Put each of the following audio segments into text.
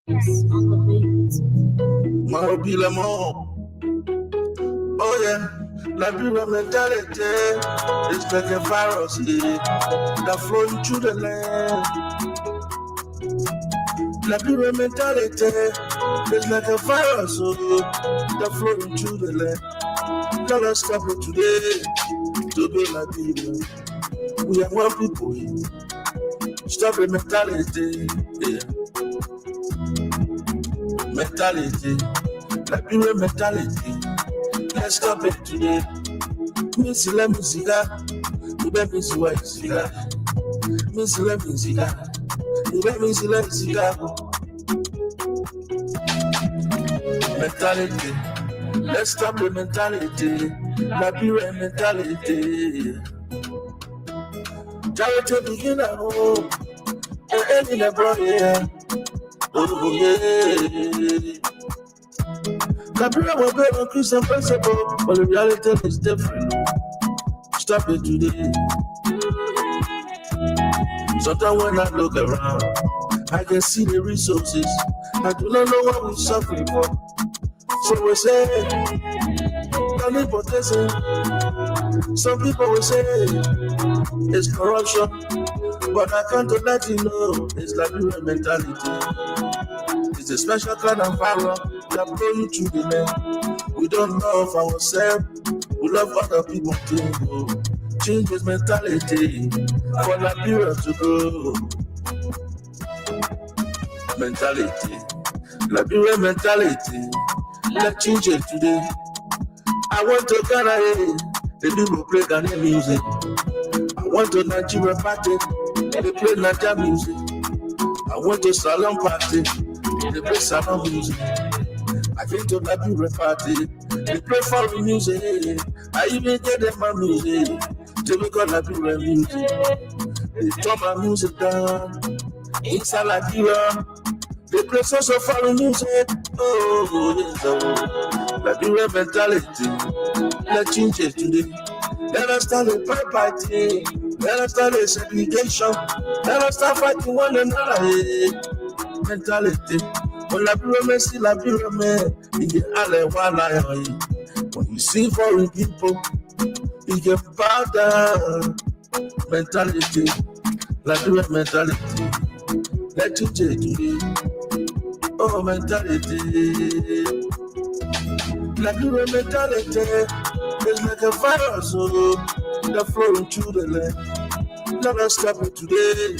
Yes, on the beat. Mobile more. Oh yeah, la pure mentality is like a virus that flowing through the land. La pure mentality is like a virus that flowing through the land. Let us stop it today to be like people. We are one people. Stop the mentality, yeah. Mentality, la pure mentality. Let's stop it today. Miss la musica, you bet me see what is Miss la musica, you bet me see la musica. Mentality, let's stop the mentality. La pure mentality. Charity begin at home, and in the brother. Oh yeah. La pure will be on Christian principle, but the reality is different. Stop it today. Sometimes when I look around, I can see the resources. I do not know what we're suffering for. So we say, nepotism. Some people will say it's corruption, but I can't let you know it's like your mentality. It's a special kind of power that blow you through the land. We don't love ourselves, we love other people too. Change this mentality for Nigeria to grow. Mentality, Liberia mentality. Let's change it today. I want to Ghana, the people play Ghanaian music. I want to Nigeria party, they play Nigeria music. I want to salon party, they play salon music. I came to Liberia party, they play foreign music. I even get them my music, they make all Liberia music. They turn my music down, inside Liberia. They play social foreign music. Oh, yes, oh. Liberia mentality. Let's change it today. Let us start a pie party. Let us start a segregation. Let us start fighting one another. Hey. Mentality. When Liberia men see Liberia men, you get all one eye on you. When you see foreign people, you get bow down. Mentality. Liberia mentality. Let's change it today. Oh, mentality. Like your mentality is like a virus that flowing through the land. Let us stop it today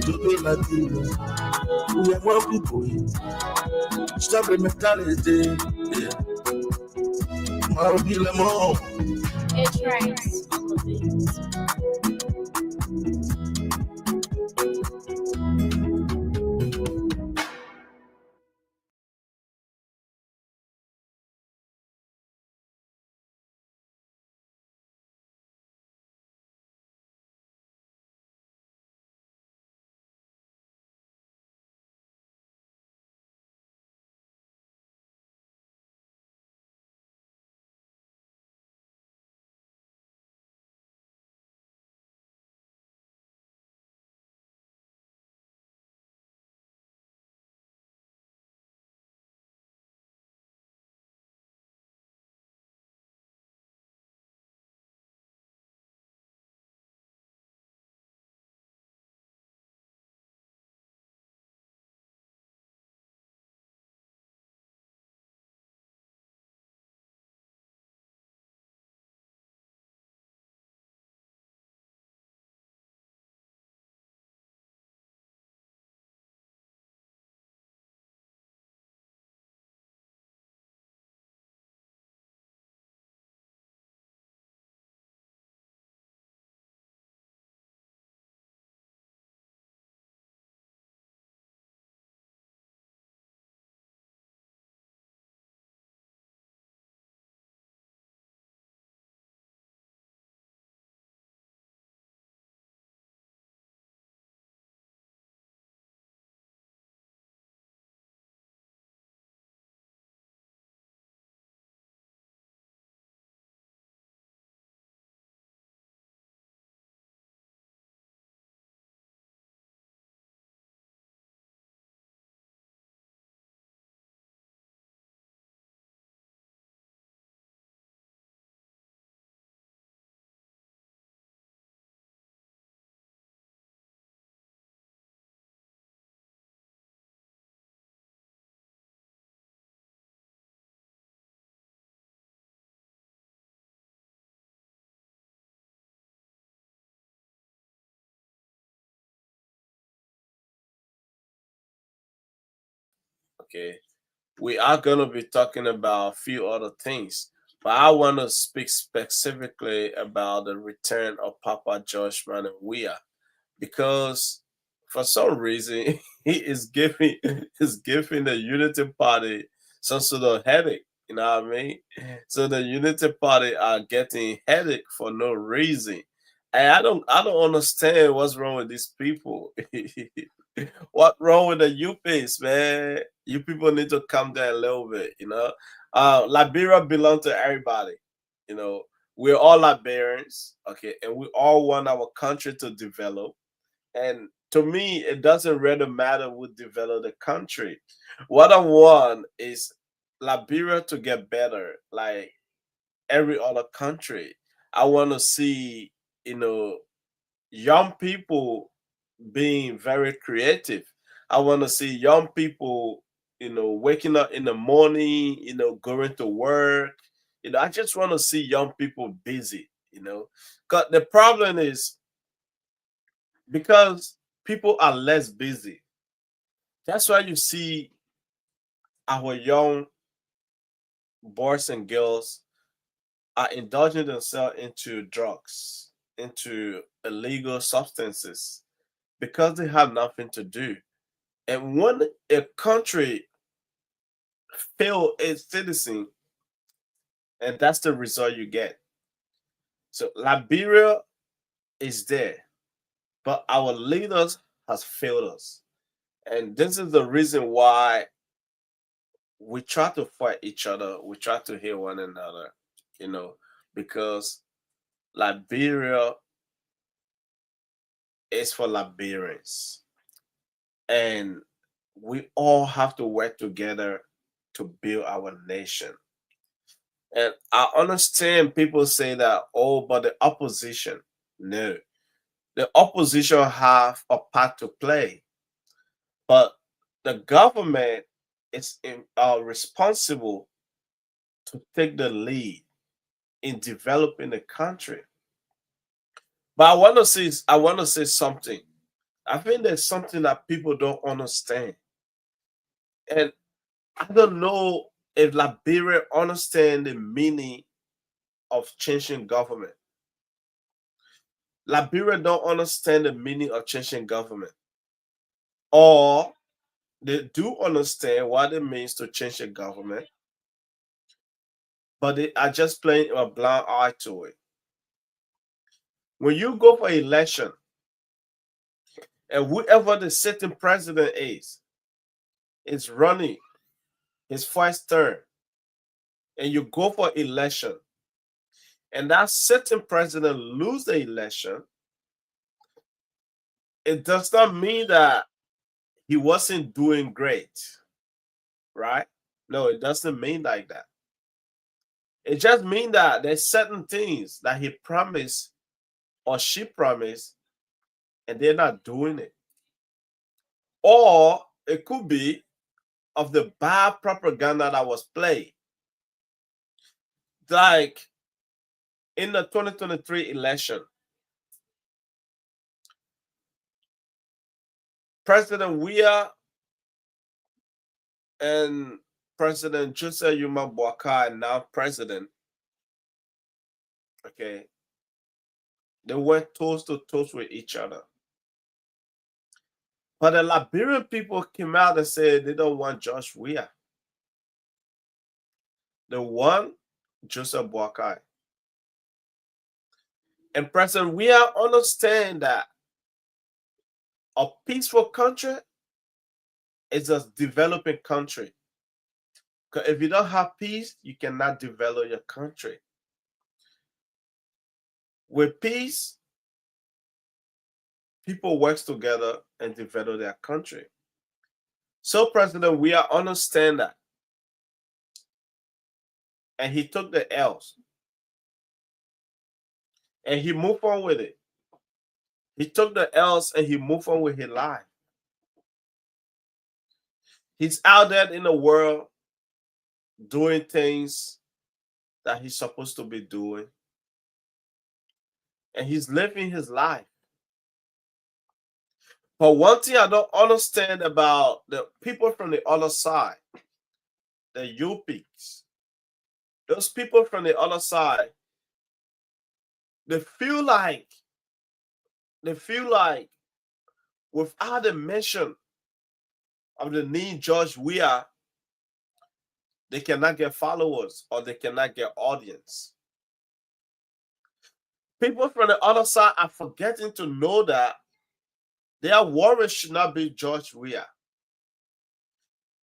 to be like you. We are one people here. Stop the mentality. Yeah. I'll be the more. It's right on the beat. Okay, we are gonna be talking about a few other things, but I want to speak specifically about the return of Papa Josh Man and Weah because for some reason he is giving the Unity Party some sort of headache. You know what I mean? So the Unity Party are getting headache for no reason. And I don't understand what's wrong with these people. What wrong with the UPigs, man? You people need to calm down a little bit, you know. Liberia belongs to everybody, you know. We're all Liberians, okay, and we all want our country to develop. And to me, it doesn't really matter who develop the country. What I want is Liberia to get better, like every other country. I want to see, you know, young people being very creative. I want to see young people, you know, waking up in the morning, you know, going to work. You know, I just want to see young people busy, you know. Because the problem is because people are less busy. That's why you see our young boys and girls are indulging themselves into drugs, into illegal substances, because they have nothing to do. And when a country fail its citizen, and that's the result you get. So Liberia is there, but our leaders has failed us. And this is the reason why we try to fight each other, we try to hate one another, you know, because Liberia is for Liberians. And we all have to work together to build our nation. And I understand people say that, oh, but the opposition. No, the opposition have a part to play, but the government is responsible to take the lead in developing the country. But I want to say something. I think there's something that people don't understand, and I don't know if Liberia understand the meaning of changing government. Liberia don't understand the meaning of changing government, or they do understand what it means to change a government, but they are just playing a blind eye to it. When you go for election, and whoever the sitting president is running his first term, and you go for election, and that sitting president lose the election, it does not mean that he wasn't doing great, right? No, it doesn't mean like that. It just means that there's certain things that he promised or she promised and they're not doing it. Or it could be of the bad propaganda that was played. Like in the 2023 election, President Weah and President Joseph Yuma Boakai, now president, okay, they went toes to toes with each other. But the Liberian people came out and said they don't want Josh Weah. They want Joseph Boakai. And President Weah understand that a peaceful country is a developing country. Because if you don't have peace, you cannot develop your country. With peace, people work together and develop their country. So President Weah understand that. And he took the L's. And he moved on with it. He took the L's and he moved on with his life. He's out there in the world doing things that he's supposed to be doing. And he's living his life. But one thing I don't understand about the people from the other side, the UPigs, those people from the other side, they feel like without the mention of the name George Weah, they cannot get followers or they cannot get audience. People from the other side are forgetting to know that their worry should not be George Weah.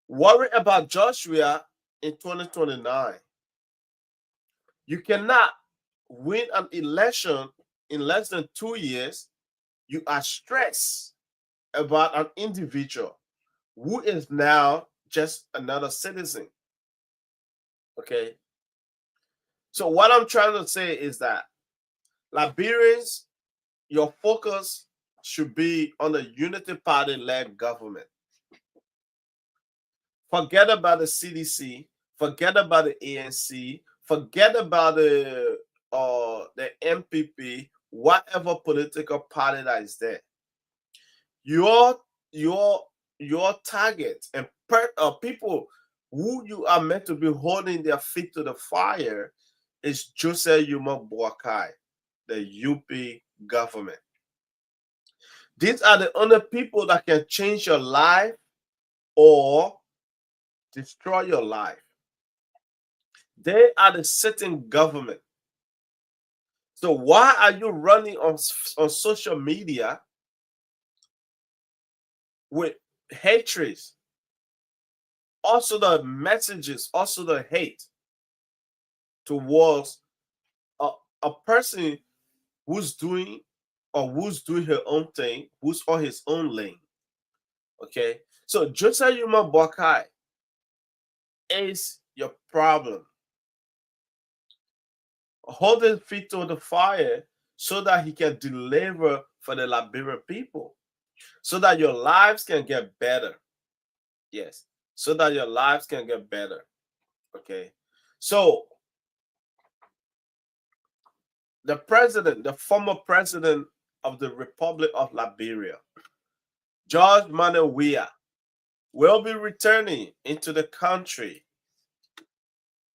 Worry about George Weah in 2029. You cannot win an election in less than 2 years. You are stressed about an individual who is now just another citizen. Okay. So what I'm trying to say is that Liberians, your focus should be on the Unity Party-led government. Forget about the CDC, forget about the ANC, forget about the MPP, whatever political party that is there. Your target and people who you are meant to be holding their feet to the fire is Joseph Yuma Boakai, the UP government. These are the only people that can change your life or destroy your life. They are the sitting government. So why are you running on social media with hatred? Also the messages, also the hate towards a person who's doing her own thing, who's on his own lane. Okay, so Joseph Yuma Boakai is your problem. Hold his feet to the fire so that he can deliver for the Liberian people, so that your lives can get better. Yes, so that your lives can get better. Okay, so the former president of the Republic of Liberia, George Manuel Weah, will be returning into the country.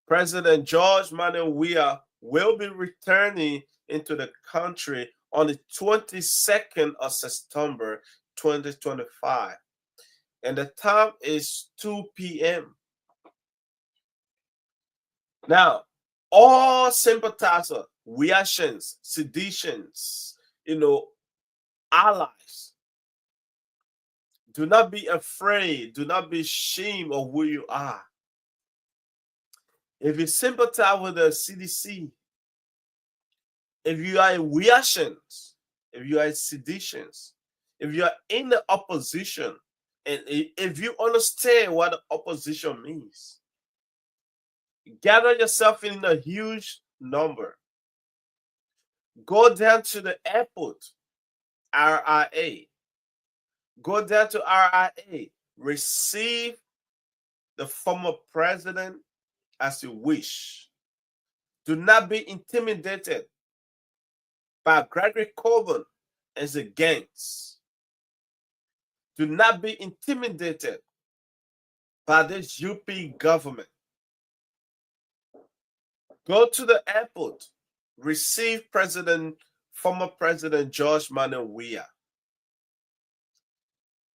President George Manuel Weah will be returning into the country on the 22nd of September 2025. And the time is 2 p.m. Now, all sympathizers, reactions, seditions, allies, do not be afraid, do not be ashamed of who you are. If you sympathize with the CDC, if you are in reactions, if you are in seditions, if you are in the opposition, and if you understand what the opposition means, gather yourself in a huge number. Go down to the airport, RIA. Go down to RIA. Receive the former president as you wish. Do not be intimidated by Gregory Coburn and the gangs. Do not be intimidated by this UP government. Go to the airport, receive former President George Manuel Weah.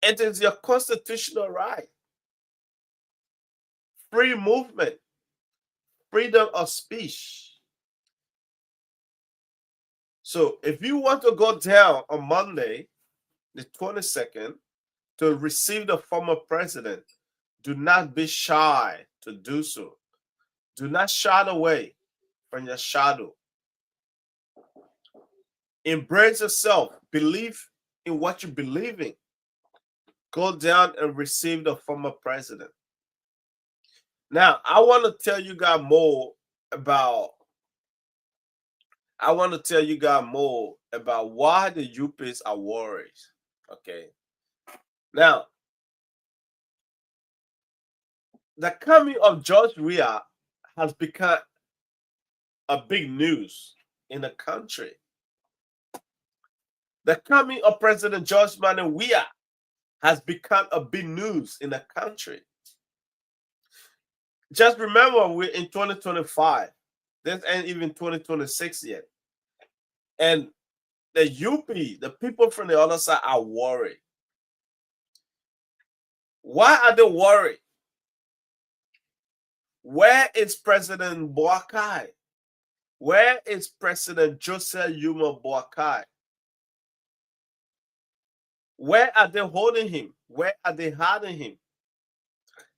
It is your constitutional right. Free movement, freedom of speech. So if you want to go down on Monday, the 22nd, to receive the former president, do not be shy to do so. Do not shy away from your shadow. Embrace yourself. Believe in what you believe in. Go down and receive the former president. Now, I want to tell you guys more about why the UPigs are worried. Okay. Now, the coming of George Weah has become a big news in the country. The coming of President George Manuel Weah has become a big news in the country. Just remember, we're in 2025. This ain't even 2026 yet. And the UP, the people from the other side are worried. Why are they worried? Where is President Boakai? Where is President Joseph Yuma Boakai? Where are they holding him? Where are they hiding him?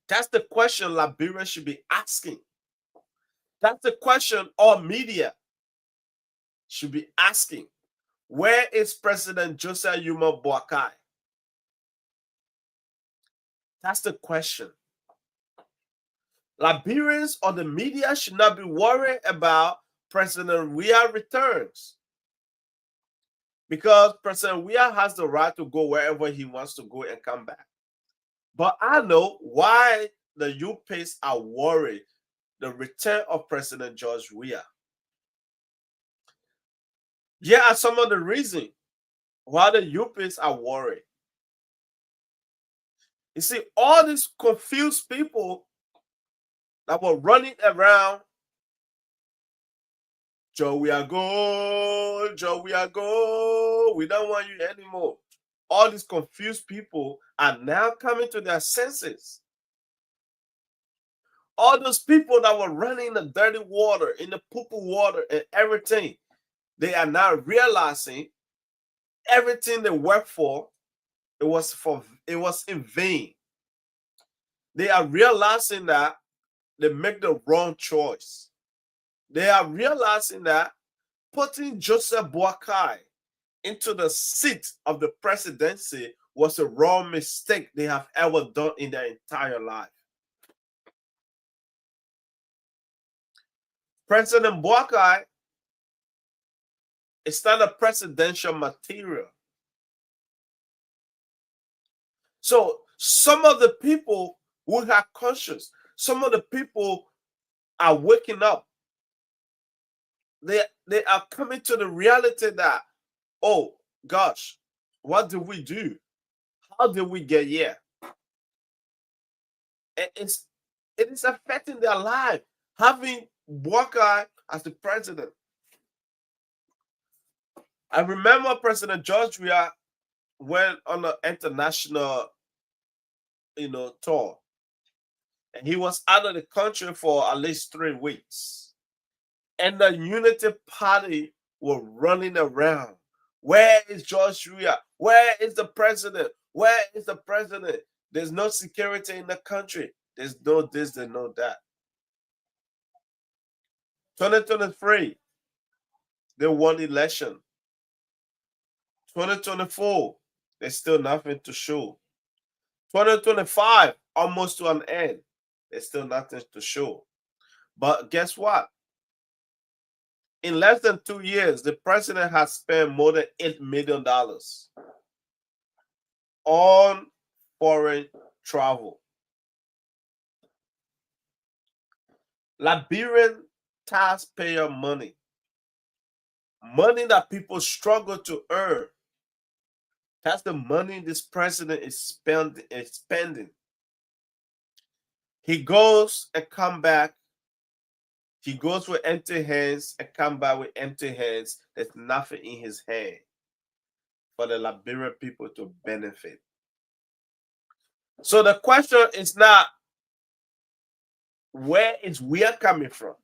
That's the question Liberia should be asking. That's the question all media should be asking. Where is President Joseph Yuma Boakai? That's the question. Liberians or the media should not be worried about President Weah returns, because President Weah has the right to go wherever he wants to go and come back. But I know why the UPigs are worried the return of President George Weah. Here are some of the reasons why the UPigs are worried. You see, all these confused people that were running around, Joe, we are go, Joe, we are go, we don't want you anymore. All these confused people are now coming to their senses. All those people that were running in the dirty water, in the poo-poo water and everything, they are now realizing everything they worked for, it was in vain. They are realizing that they make the wrong choice. They are realizing that putting Joseph Boakai into the seat of the presidency was a wrong mistake they have ever done in their entire life. President Boakai is not a presidential material. So some of the people who have conscience, some of the people are waking up. They are coming to the reality that, oh gosh, what did we do? How did we get here? It is affecting their life, having Boakai as the president. I remember President George Weah went on an international, tour, and he was out of the country for at least 3 weeks. And the Unity Party were running around. Where is George Weah? Where is the president? Where is the president? There's no security in the country. There's no this, there's no that. 2023, they won election. 2024, there's still nothing to show. 2025, almost to an end. There's still nothing to show. But guess what? In less than 2 years, the president has spent more than $8 million on foreign travel. Liberian taxpayer money, money that people struggle to earn. That's the money this president is spending. He goes and come back. He goes with empty hands and come back with empty hands. There's nothing in his hand for the Liberian people to benefit. So the question is not, where is Weah coming from?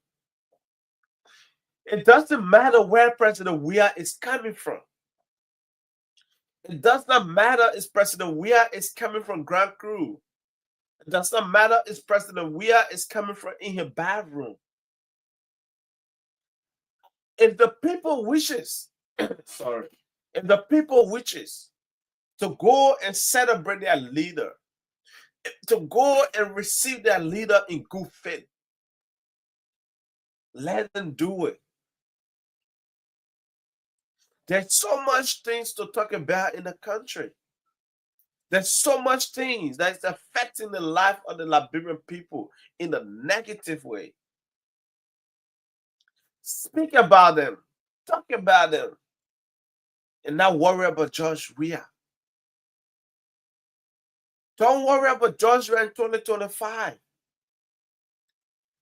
It doesn't matter where President Weah is coming from. It does not matter if President Weah is coming from Grand Crew. It does not matter if President Weah is coming from in her bathroom. If the people wishes, if the people wishes to go and celebrate their leader, to go and receive their leader in good faith, let them do it. There's so much things to talk about in the country. There's so much things that is affecting the life of the Liberian people in a negative way. Speak about them. Talk about them. And not worry about George Weah. Don't worry about George Weah in 2025.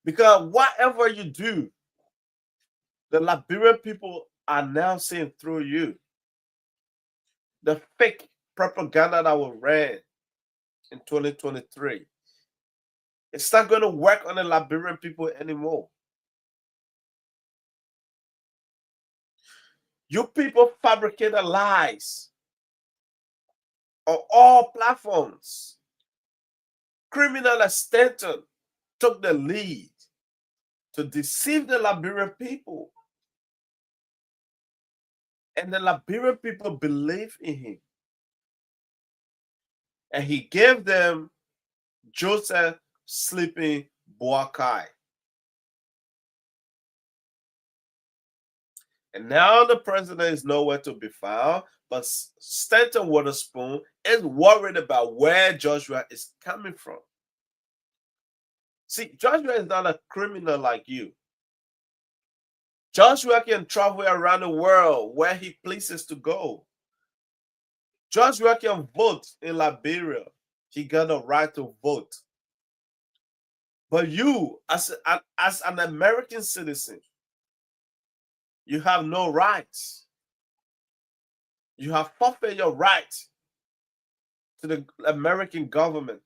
Because whatever you do, the Liberian people are now seeing through you. The fake propaganda that was ran in 2023. It's not going to work on the Liberian people anymore. You people fabricated lies on all platforms. Criminal Stanton took the lead to deceive the Liberian people. And the Liberian people believe in him. And he gave them Joseph Sleeping Boakai. And now the president is nowhere to be found, but Stanton Witherspoon is worried about where Joshua is coming from. See, Joshua is not a criminal like you. Joshua can travel around the world where he pleases to go. Joshua can vote in Liberia. He got a right to vote. But you, as an American citizen, you have no rights. You have forfeited your right to the American government.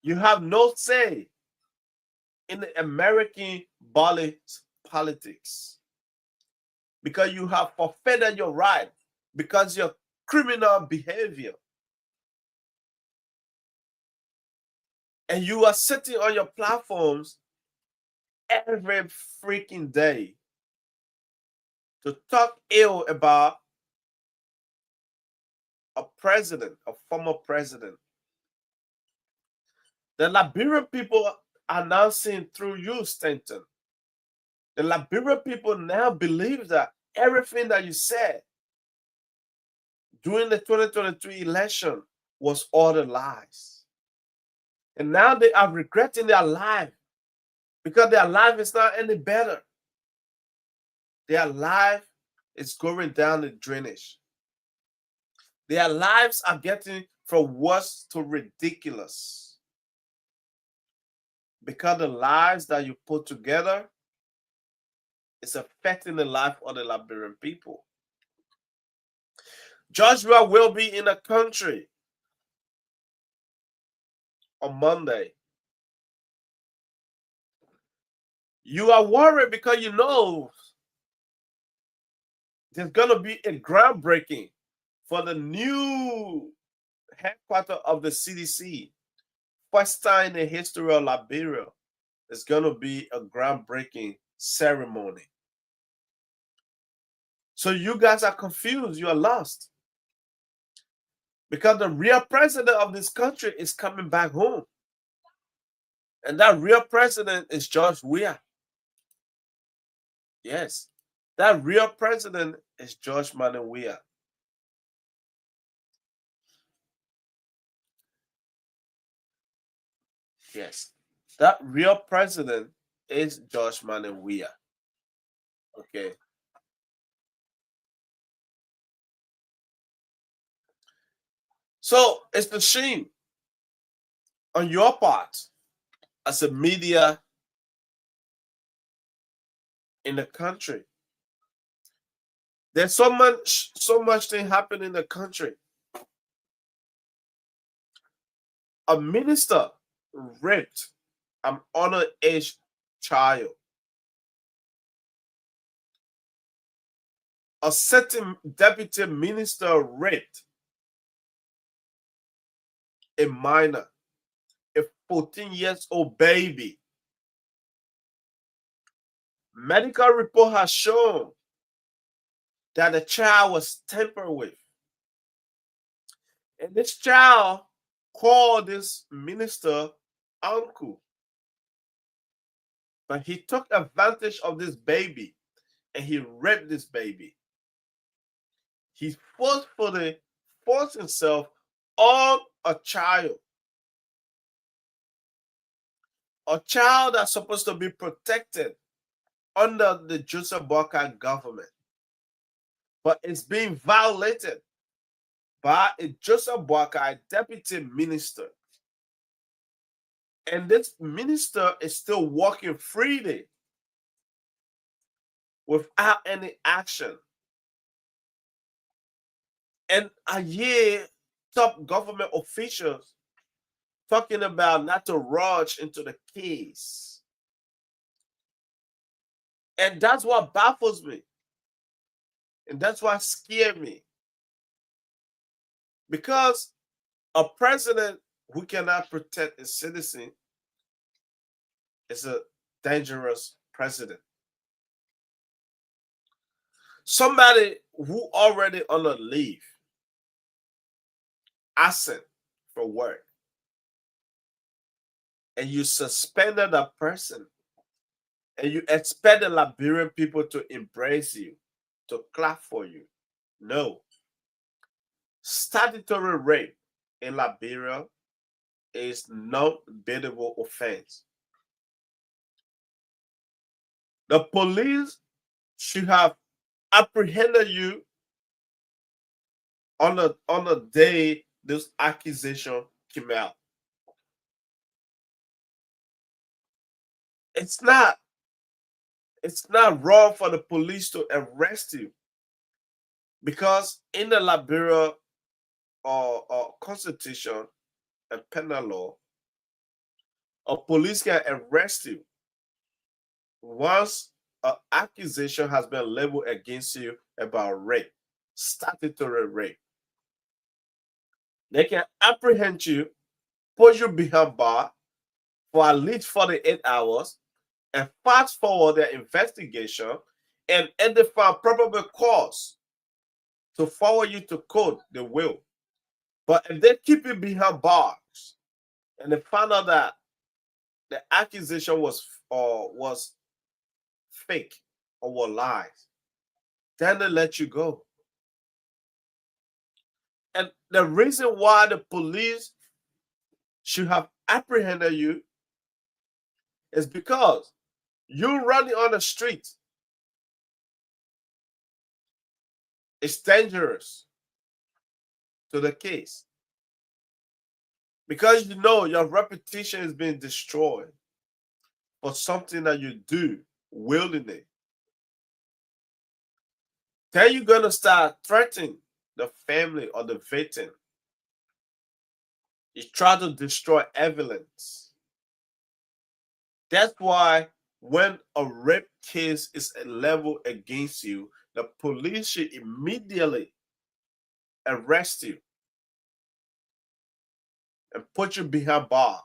You have no say in the American politics because you have forfeited your right because of your criminal behavior. And you are sitting on your platforms every freaking day to talk ill about a president, a former president. The Liberian people are now seeing through you, Stanton. The Liberian people now believe that everything that you said during the 2023 election was all the lies. And now they are regretting their life because their life is not any better. Their life is going down the drainage. Their lives are getting from worse to ridiculous. Because the lies that you put together is affecting the life of the Liberian people. Joshua will be in the country on Monday. You are worried because you know there's going to be a groundbreaking for the new headquarters of the CDC. First time in the history of Liberia, there's going to be a groundbreaking ceremony. So you guys are confused. You are lost. Because the real president of this country is coming back home. And that real president is George Weah. Yes, that real president is George Weah. Yes, that real president is George Weah. Okay. So it's the shame on your part as a media in the country. There's so much thing happening in the country. A minister raped an underage child. A certain deputy minister raped a minor, a 14-year-old baby. Medical report has shown that the child was tampered with. And this child called this minister uncle. But he took advantage of this baby and he raped this baby. He forcefully forced himself on a child. A child that's supposed to be protected under the Joseph Boakai government. But it's being violated by a Joseph Boakai deputy minister. And this minister is still walking freely without any action. And I hear top government officials talking about not to rush into the case. And that's what baffles me. And that's what scares me. Because a president who cannot protect his citizen is a dangerous president. Somebody who already on a leave, absent for work, and you suspended a person, and you expect the Liberian people to embrace you, to clap for you. No. Statutory rape in Liberia is non-bailable offense. The police should have apprehended you on the day this accusation came out. It's not wrong for the police to arrest you, because in the Liberia constitution and penal law, a police can arrest you once an accusation has been leveled against you about rape, statutory rape. They can apprehend you, put you behind bar for at least 48 hours, and fast forward their investigation and identify probable cause to forward you to court, they will. But if they keep you behind bars and they find out that the accusation was fake or were lies, then they let you go. And the reason why the police should have apprehended you is because you running on the street. It's dangerous to the case, because you know your reputation is being destroyed for something that you do willingly. Then you're going to start threatening the family or the victim. You try to destroy evidence. That's why when a rape case is leveled against you, the police should immediately arrest you and put you behind bars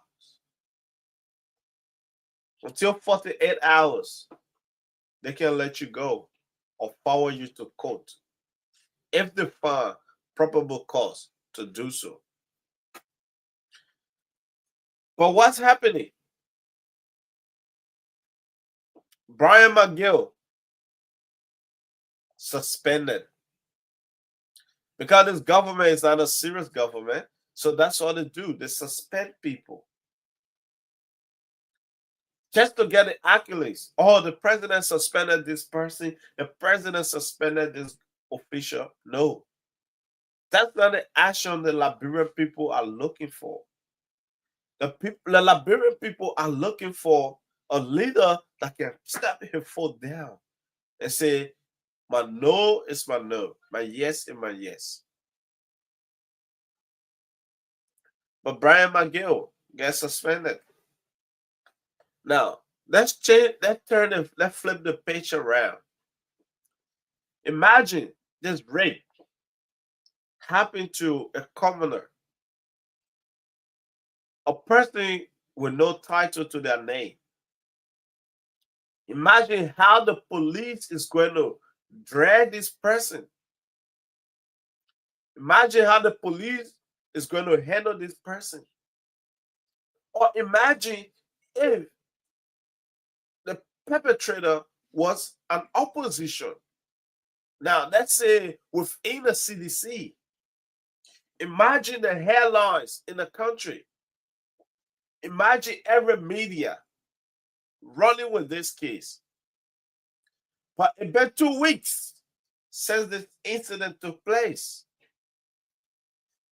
until 48 hours. They can let you go or forward you to court if they find probable cause to do so. But what's happening? Brian McGill suspended because this government is not a serious government. So that's all they do. They suspend people just to get the accolades. Oh, the president suspended this person. The president suspended this official. No. That's not the action the Liberian people are looking for. The Liberian people are looking for a leader that can step his foot down and say, my no is my no, my yes is my yes. But Brian McGill gets suspended. Now, let's change, let's flip the page around. Imagine this rape happened to a commoner, a person with no title to their name. Imagine how the police is going to drag this person. Imagine how the police is going to handle this person. Or imagine if the perpetrator was an opposition. Now, let's say within the CDC, imagine the headlines in the country. Imagine every media running with this case. But it's been 2 weeks since this incident took place.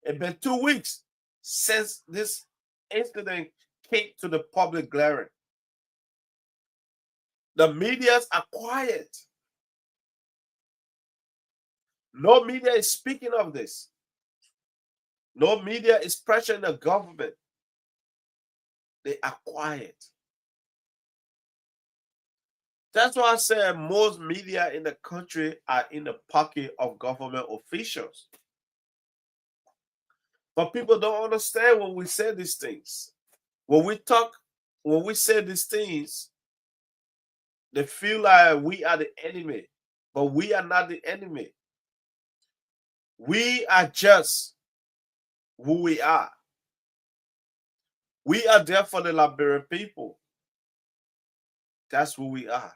It's been 2 weeks since this incident came to the public glaring. The medias are quiet. No media is speaking of this. No media is pressuring the government. They are quiet. That's why I said most media in the country are in the pocket of government officials. But people don't understand when we say these things. When we say these things, they feel like we are the enemy. But we are not the enemy. We are just who we are. We are there for the Liberian people. That's who we are.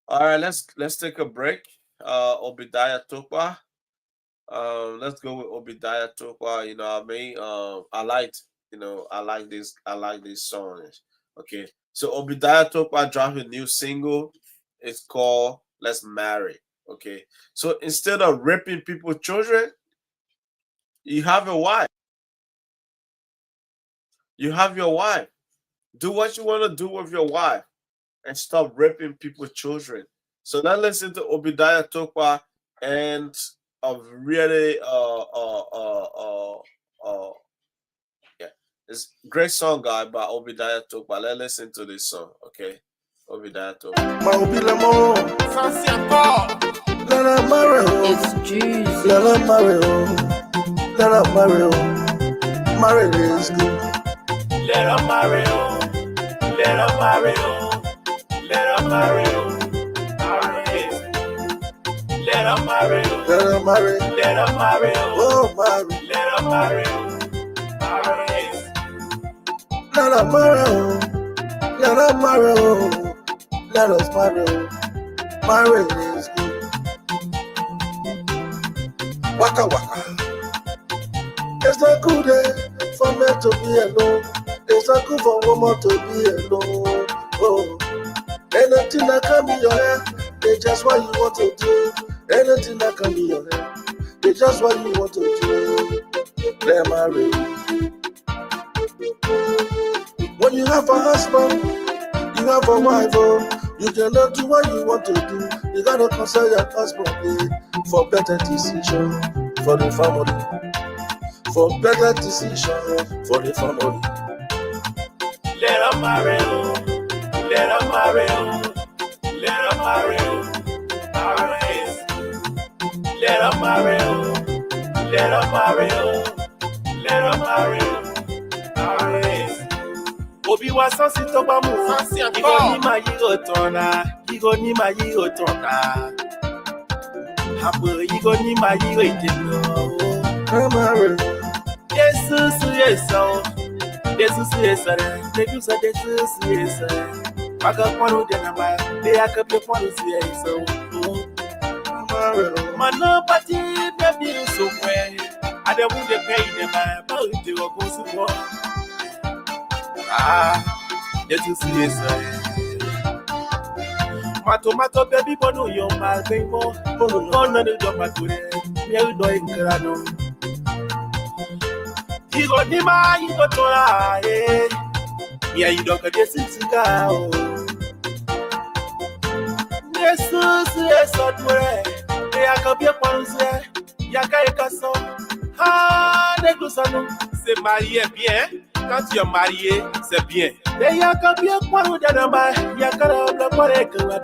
All right, let's take a break. Obadiah Topa. Let's go with Obadiah Topa. You know what I mean? I like these songs. Okay. So Obadiah Topa dropped a new single. It's called Let's Marry. Okay. So instead of raping people's children, you have a wife. You have your wife. Do what you want to do with your wife and stop raping people's children. So let's listen to Obadiah Topa and a really yeah, it's a great song guy by Obadiah Topa. Let's listen to this song, okay? Obadiah Topa. It's juicy. Marry is good. Let her marry, oh. Let her marry, oh. Let her marry, oh. Let her marry, oh. Let her marry. Let her marry, oh. Oh, marry. Let her marry, oh. Let her marry. Oh. Let her marry. Oh. Let us marry. Oh. Marry is good. Waka waka. It's not good for men to be alone. It's not good for women to be alone. Oh, anything that can be your hair, they just what you want to do. Anything that can be your hair, they just what you want to do. Let marry. When you have a husband, you have a wife. Oh, you cannot do what you want to do. You gotta consult your husband for better decision for the family. For better decision for the family. Let her marry, oh. Let her marry, oh. Let her marry, oh. Let her marry, oh. Let her marry, oh. Let her marry, oh. Obi wa sansi to gba mu. Igo ni ma yi otona. Igo ni ma yi otona. Hapo igo ni ma yi eteno. I'm married. Jesus yes oh. Jesus yes Jesus yes. Paga kwanu de na ba. They akabe kwanu yes oh. I'm married. Mano pati baby so when I don't want to pay them ba they go so for. Jesus yes. Mato baby bono yo mal bebo. Bono no de do mature. Me do ingrano. Igo ni ma igo tora eh. Yeah, you don't get this cigar. Jesus, yes, odore. They are copy of one say. Yaka ekaso. Ah, negusano. C'est marié bien. Quand tu es marié, c'est bien. They are copy of one de namba. Yaka la pare que la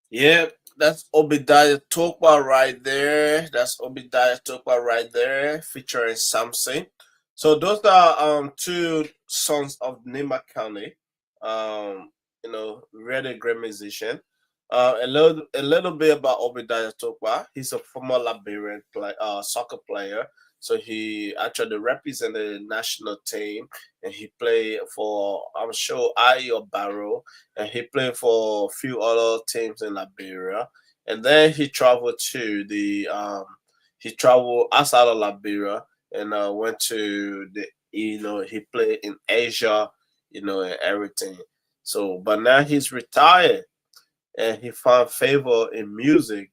Yeah, that's Obadiah Topa right there. That's Obadiah Topa right there, featuring Samson. So those are two sons of Nima County. Really great musician. A little bit about Obadiah Topa. He's a former Liberian soccer player. So he actually represented the national team, and he played for, I'm sure, Ayo Barrow, and he played for a few other teams in Liberia. And then he traveled outside of Liberia and went to he played in Asia, and everything. So, but now he's retired, and he found favor in music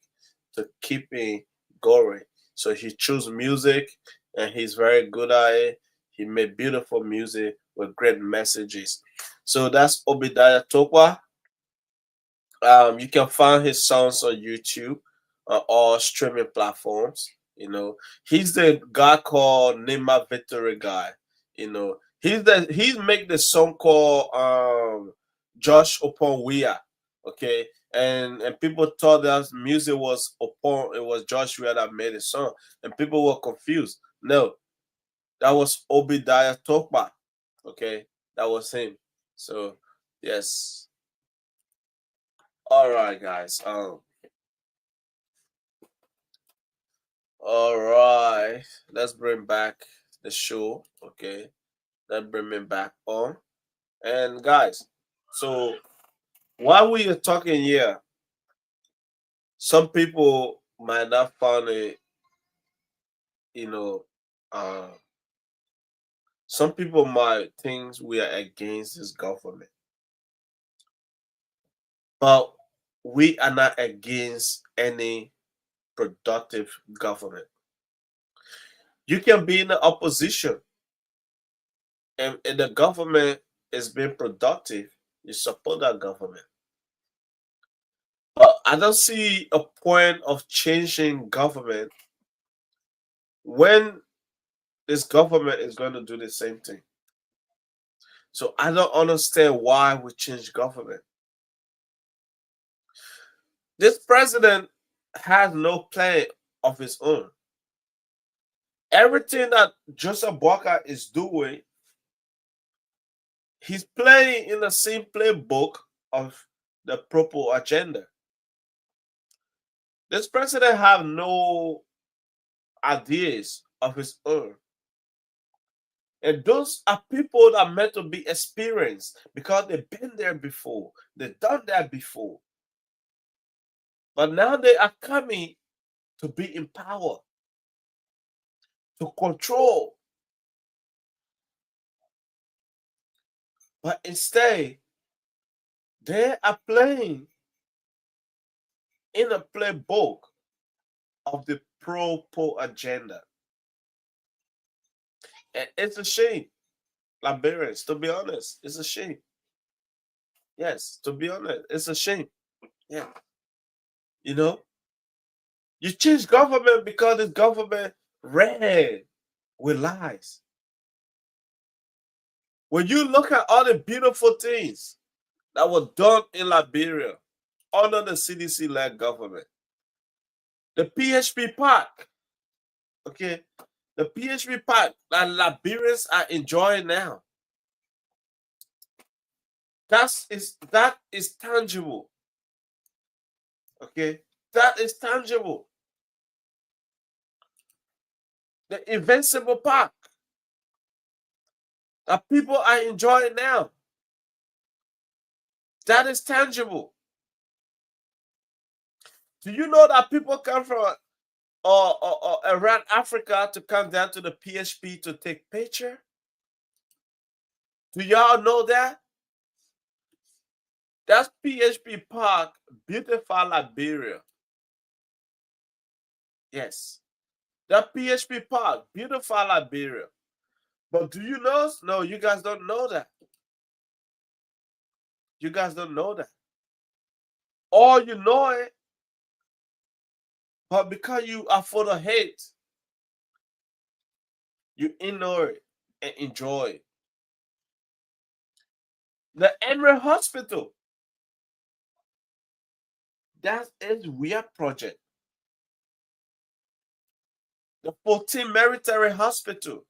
to keep him going. So he chose music, and he's very good at it. He made beautiful music with great messages. So that's Obadiah Tokwa. You can find his songs on YouTube, on all streaming platforms. He's the guy called Nima Victory guy. He's make the song called Josh upon Weah. Okay, and people thought that music was upon it was Josh Weah that made the song, and people were confused. No, that was Obadiah Tokba. Okay, that was him. So yes. All right, guys. All right. Let's bring back the show. Okay. Let's bring me back on. And guys, so while we are talking here, some people might not find it, you know, uh, some people might think we are against this government, but we are not against any productive government. You can be in the opposition, and the government is being productive. You support that government. But I don't see a point of changing government when this government is going to do the same thing. So I don't understand why we change government. This president has no plan of his own. Everything that Joseph Boakai is doing, he's playing in the same playbook of the Propo agenda. This president have no ideas of his own. And those are people that are meant to be experienced because they've been there before. They've done that before. But now they are coming to be in power, to control. But instead, they are playing in a playbook of the pro-po agenda. And it's a shame, Liberians, to be honest. It's a shame. Yes, to be honest, it's a shame. Yeah. You change government because this government ran with lies. When you look at all the beautiful things that were done in Liberia under the CDC-led government, the PHP Park, okay, the PHP Park that Liberians are enjoying now, that is tangible, okay, that is tangible. The Invincible Park that people are enjoying now, that is tangible. Do you know that people come from or around Africa to come down to the PHP to take picture? Do y'all know that? That's PHP Park, beautiful Liberia. Yes. That PHP Park, beautiful Liberia. But do you know? No, you guys don't know that. You guys don't know that. Or you know it, but because you are full of hate, you ignore it and enjoy it. The Emory Hospital, that is Weah project. The 14 Military Hospital,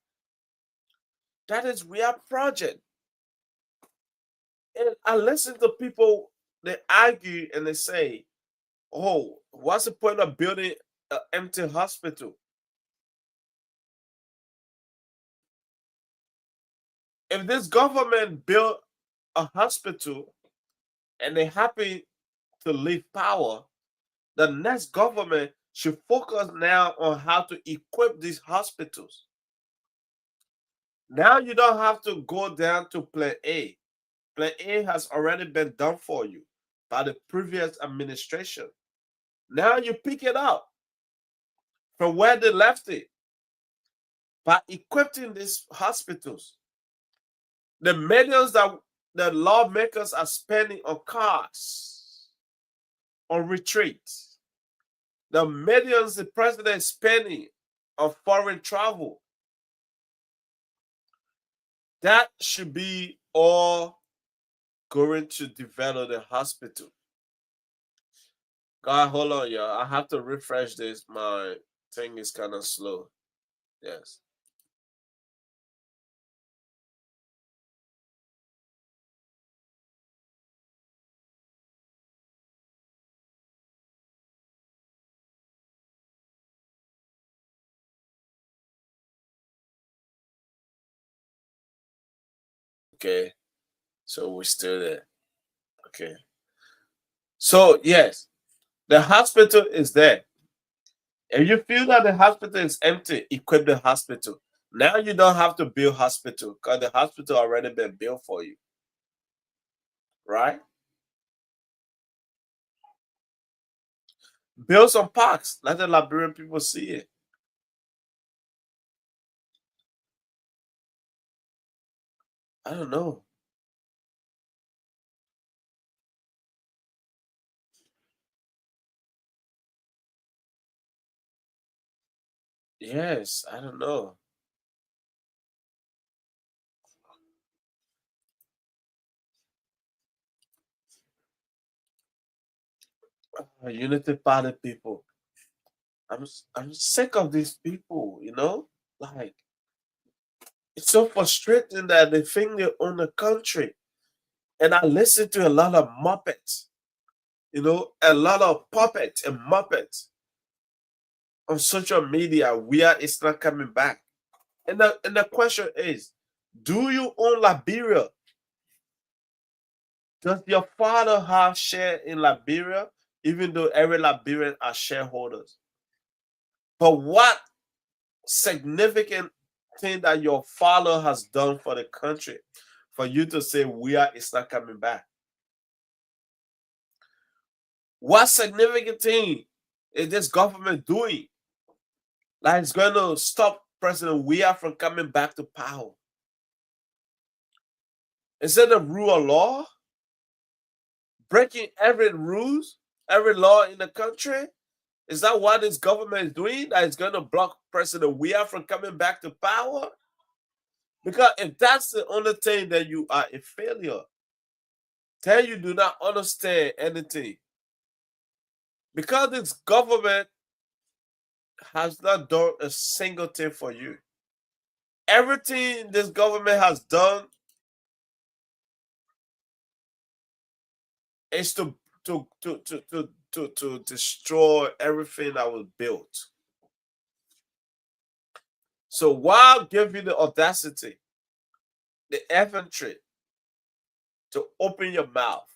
that is Weah project. And I listen to people, they argue and they say, oh, what's the point of building an empty hospital? If this government built a hospital and they happy to leave power, the next government should focus now on how to equip these hospitals. Now you don't have to go down to plan A. Plan A has already been done for you by the previous administration. Now you pick it up from where they left it. by equipping these hospitals. The millions that the lawmakers are spending on cars, on retreat, the millions the president is spending on foreign travel, that should be all going to develop the hospital. God, hold on, y'all. I have to refresh this. My thing is kind of slow. Yes. Okay. So we're still there. Okay. So, yes, the hospital is there. If you feel that the hospital is empty, equip the hospital. Now you don't have to build hospital because the hospital already been built for you. Right? Build some parks. Let the Liberian people see it. I don't know. Yes, I don't know. Unity Party people. I'm sick of these people, you know? Like, it's so frustrating that they think they own the country. And I listen to a lot of Muppets, you know, a lot of puppets and Muppets on social media where it's not coming back. And the question is, do you own Liberia? Does your father have share in Liberia? Even though every Liberian are shareholders. But what significant thing that your father has done for the country for you to say Weah is not coming back? What significant thing is this government doing that is going to stop President Weah from coming back to power? Is it the rule of law? Breaking every rules, every law in the country? Is that what this government is doing that is going to block President Weah from coming back to power? Because if that's the only thing, then you are a failure. Then you do not understand anything. Because this government has not done a single thing for you. Everything this government has done is to destroy everything that was built. So why give you the audacity, the infantry, to open your mouth?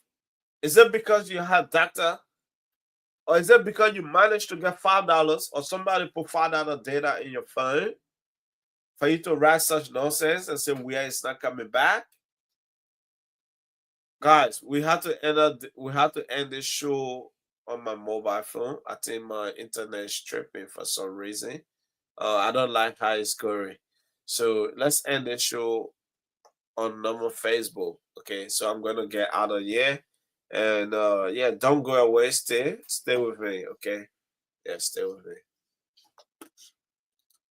Is it because you have data? Or is it because you managed to get $5 or somebody put $5 data in your phone for you to write such nonsense and say Weah is not coming back? Guys, we have to end this show on my mobile phone. I think my internet is tripping for some reason. I don't like how it's going. So let's end this show on normal Facebook. Okay, so I'm gonna get out of here. And yeah, don't go away, stay with me, okay? Yeah, stay with me.